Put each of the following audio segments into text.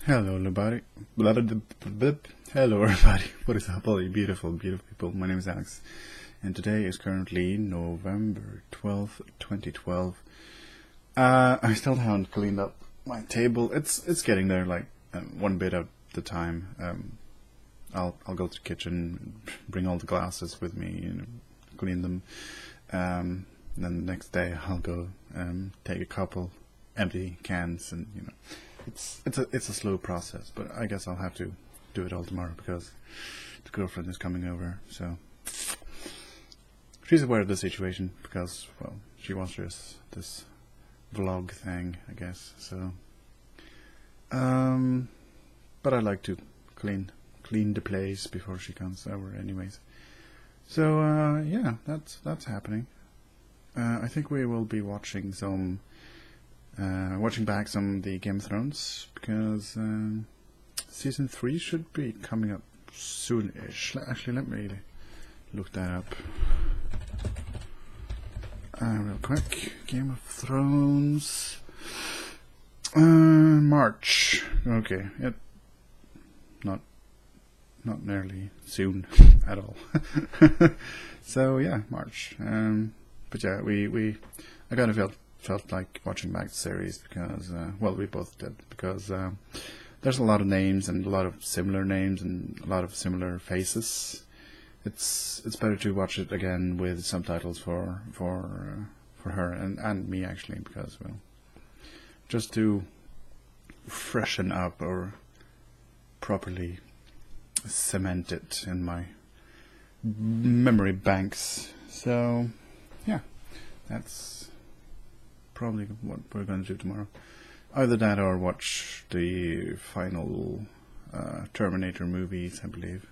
Hello, everybody. Hello, everybody. What is up, all you beautiful, beautiful people? My name is Alex, and today is currently November 12th, 2012. I still haven't cleaned up my table. It's getting there, like one bit at the time. I'll go to the kitchen, bring all the glasses with me, and clean them. And then the next day I'll go take a couple empty cans, and it's a slow process, but I guess I'll have to do it all tomorrow because the girlfriend is coming over. So she's aware of the situation because, well, she watches this vlog thing, I guess. So, but I like to clean the place before she comes over, anyways. So yeah, that's happening. I think we will be watching watching back some of the Game of Thrones because season 3 should be coming up soon-ish. Actually, let me look that up real quick. Game of Thrones, March. Okay, yep. Not nearly soon at all. So yeah, March. But yeah, I kind of felt like watching back the series because, well, we both did, because there's a lot of names and a lot of similar names and a lot of similar faces. It's better to watch it again with subtitles for her and me, actually, because, well, just to freshen up or properly cement it in my memory banks. So yeah, that's probably what we're going to do tomorrow. Either that or watch the final Terminator movies, I believe.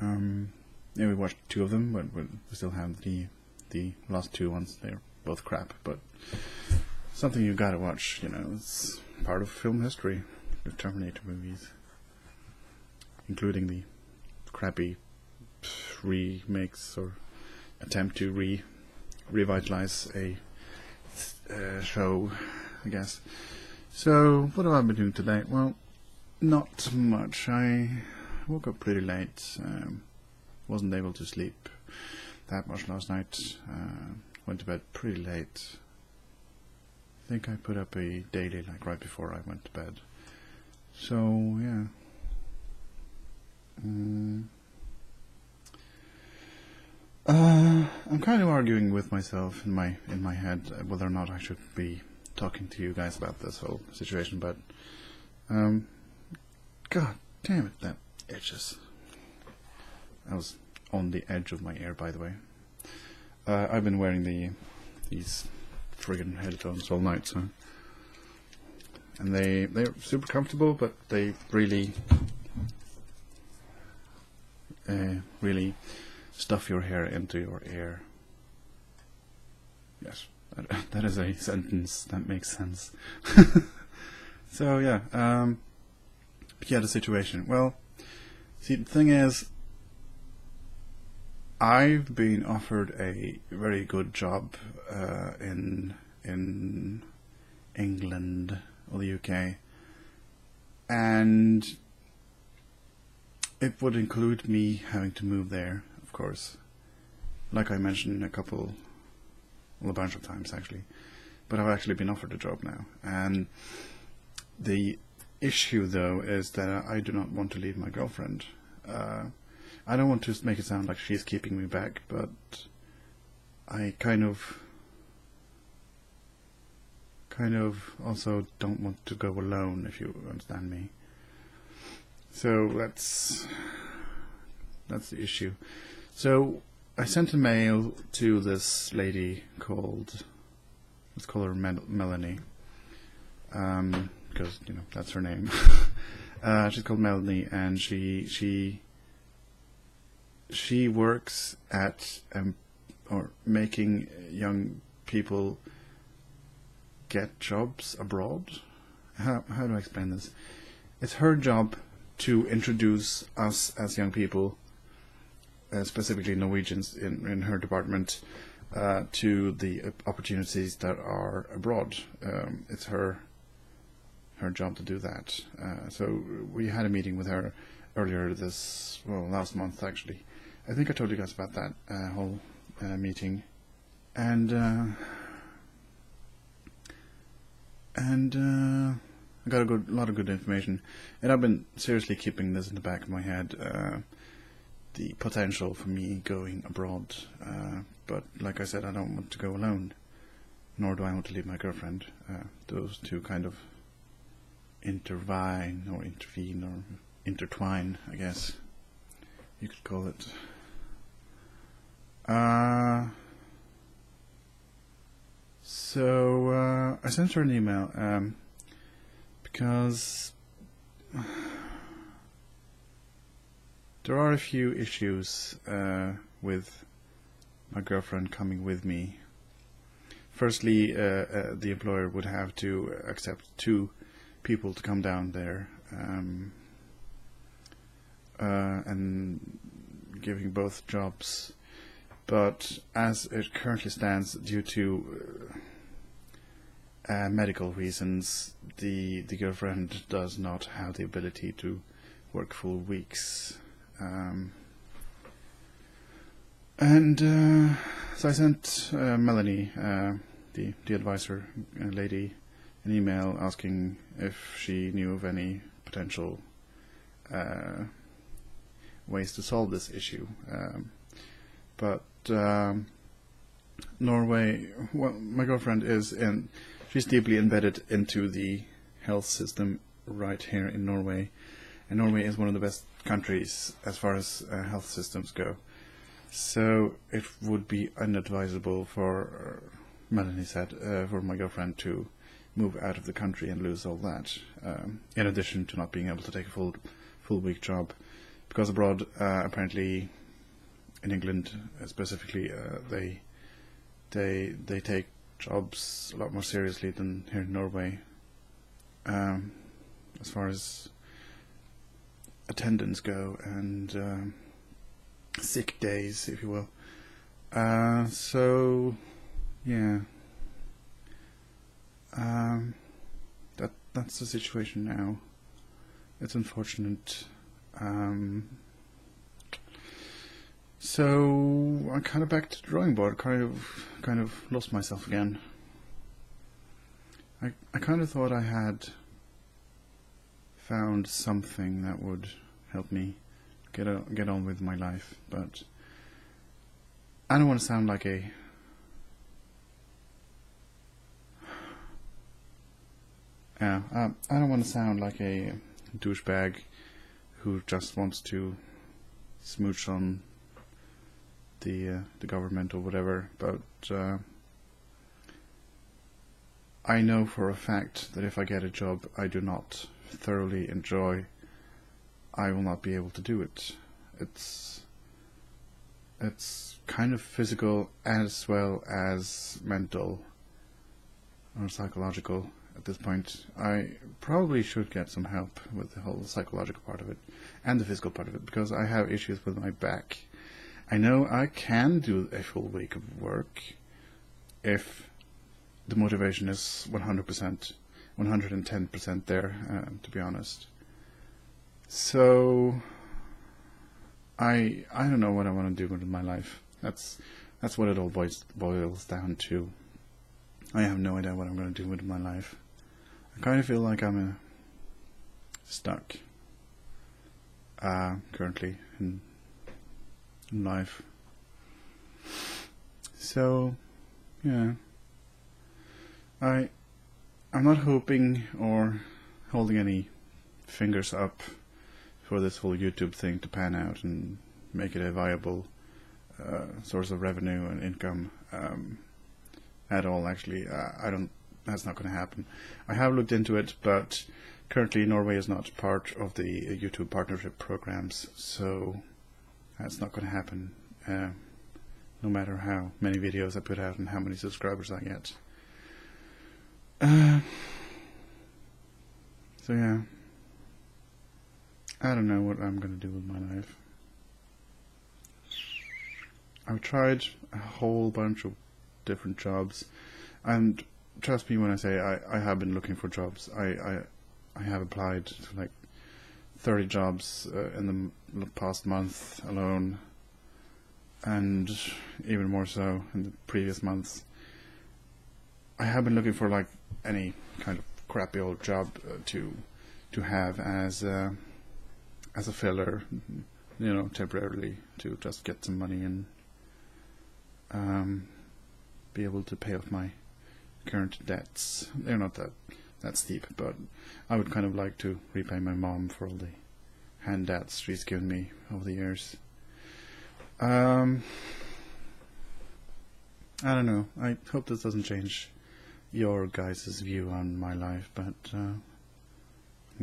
Yeah, we watched 2 of them, but we still have the last 2 ones. They're both crap, but something you gotta watch. It's part of film history, the Terminator movies, including the crappy remakes or attempt to revitalize a show, I guess. So, what have I been doing today? Well, not much. I woke up pretty late. Wasn't able to sleep that much last night. Went to bed pretty late. I think I put up a daily, like, right before I went to bed. So, yeah. I'm kind of arguing with myself in my head whether or not I should be talking to you guys about this whole situation, but god damn it, that itches. I was on the edge of my ear, by the way. I've been wearing these friggin' headphones all night, so, and they're super comfortable, but they really stuff your hair into your ear. Yes, that is a sentence that makes sense. So yeah, the situation. Well, see, the thing is, I've been offered a very good job in England or the UK, and it would include me having to move there, of course, like I mentioned a bunch of times, actually. But I've actually been offered a job now, and the issue, though, is that I do not want to leave my girlfriend. I don't want to make it sound like she's keeping me back, but I kind of also don't want to go alone, if you understand me. So that's the issue. So I sent a mail to this lady called, let's call her Melanie, because that's her name. She's called Melanie, and she works at or making young people get jobs abroad. How do I explain this? It's her job to introduce us as young people, specifically Norwegians in her department, to the opportunities that are abroad. It's her her job to do that. So we had a meeting with her earlier last month actually. I think I told you guys about that whole meeting, and I got a lot of good information, and I've been seriously keeping this in the back of my head, the potential for me going abroad, but like I said, I don't want to go alone, nor do I want to leave my girlfriend. Those two kind of intervene, or intertwine, I guess you could call it. So I sent her an email because there are a few issues with my girlfriend coming with me. Firstly, the employer would have to accept 2 people to come down there, and giving both jobs. But as it currently stands, due to medical reasons, the girlfriend does not have the ability to work full weeks. So I sent Melanie, the advisor lady, an email asking if she knew of any potential ways to solve this issue. But Norway, well, my girlfriend she's deeply embedded into the health system right here in Norway, and Norway is one of the best countries as far as health systems go. So it would be unadvisable for, Melanie said, for my girlfriend to move out of the country and lose all that, in addition to not being able to take a full week job, because abroad, apparently, in England specifically, they take jobs a lot more seriously than here in Norway, as far as attendance go and sick days, if you will. So yeah, that's the situation now. It's unfortunate. So I kind of back to the drawing board. Kind of lost myself again. I kind of thought I had found something that would help me get on with my life, but I don't want to sound like a I don't want to sound like a douchebag who just wants to smooch on the government or whatever, but I know for a fact that if I get a job I do not thoroughly enjoy, I will not be able to do it. It's kind of physical as well as mental or psychological at this point. I probably should get some help with the whole psychological part of it and the physical part of it, because I have issues with my back. I know I can do a full week of work if the motivation is 100%, 110% there, to be honest. So I don't know what I want to do with my life. That's what it all boils down to. I have no idea what I'm going to do with my life. I kind of feel like I'm stuck currently in life. So yeah, I'm not hoping or holding any fingers up for this whole YouTube thing to pan out and make it a viable source of revenue and income at all. Actually, that's not going to happen. I have looked into it, but currently Norway is not part of the YouTube partnership programs, so that's not going to happen, no matter how many videos I put out and how many subscribers I get. So yeah, I don't know what I'm going to do with my life. I've tried a whole bunch of different jobs, and trust me when I say I have been looking for jobs. I have applied to like 30 jobs in the past month alone, and even more so in the previous months. I have been looking for like any kind of crappy old job to have as a filler, temporarily, to just get some money and be able to pay off my current debts. They're not that steep, but I would kind of like to repay my mom for all the handouts she's given me over the years. I don't know. I hope this doesn't change your guys' view on my life, but I'm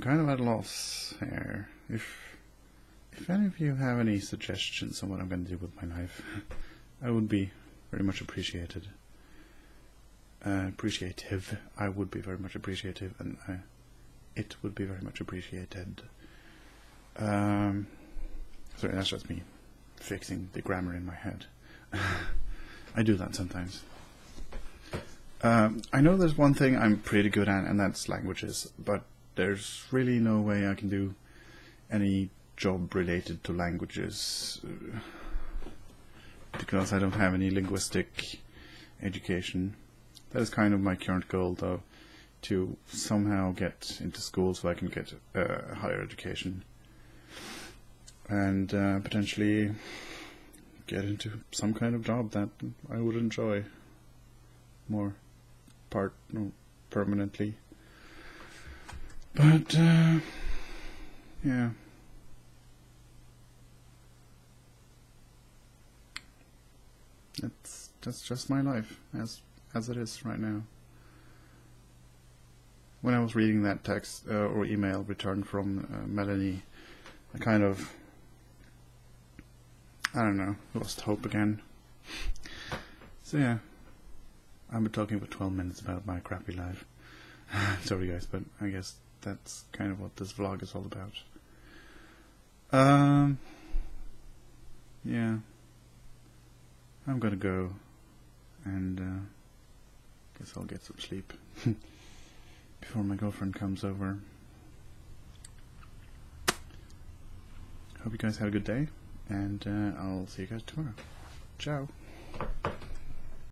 kind of at a loss here. If any of you have any suggestions on what I'm going to do with my life, I would be very much appreciated. I would be very much appreciative, and it would be very much appreciated. Sorry, that's just me fixing the grammar in my head. I do that sometimes. I know there's one thing I'm pretty good at, and that's languages, but there's really no way I can do any job related to languages because I don't have any linguistic education. That is kind of my current goal, though, to somehow get into school so I can get a higher education and potentially get into some kind of job that I would enjoy more permanently. But yeah, that's just my life as it is right now. When I was reading that text or email returned from Melanie, I kind of, I don't know, lost hope again. So yeah, I've been talking for 12 minutes about my crappy life. Sorry guys, but I guess that's kind of what this vlog is all about. Yeah, I'm gonna go and guess I'll get some sleep before my girlfriend comes over. Hope you guys had a good day, and I'll see you guys tomorrow. Ciao.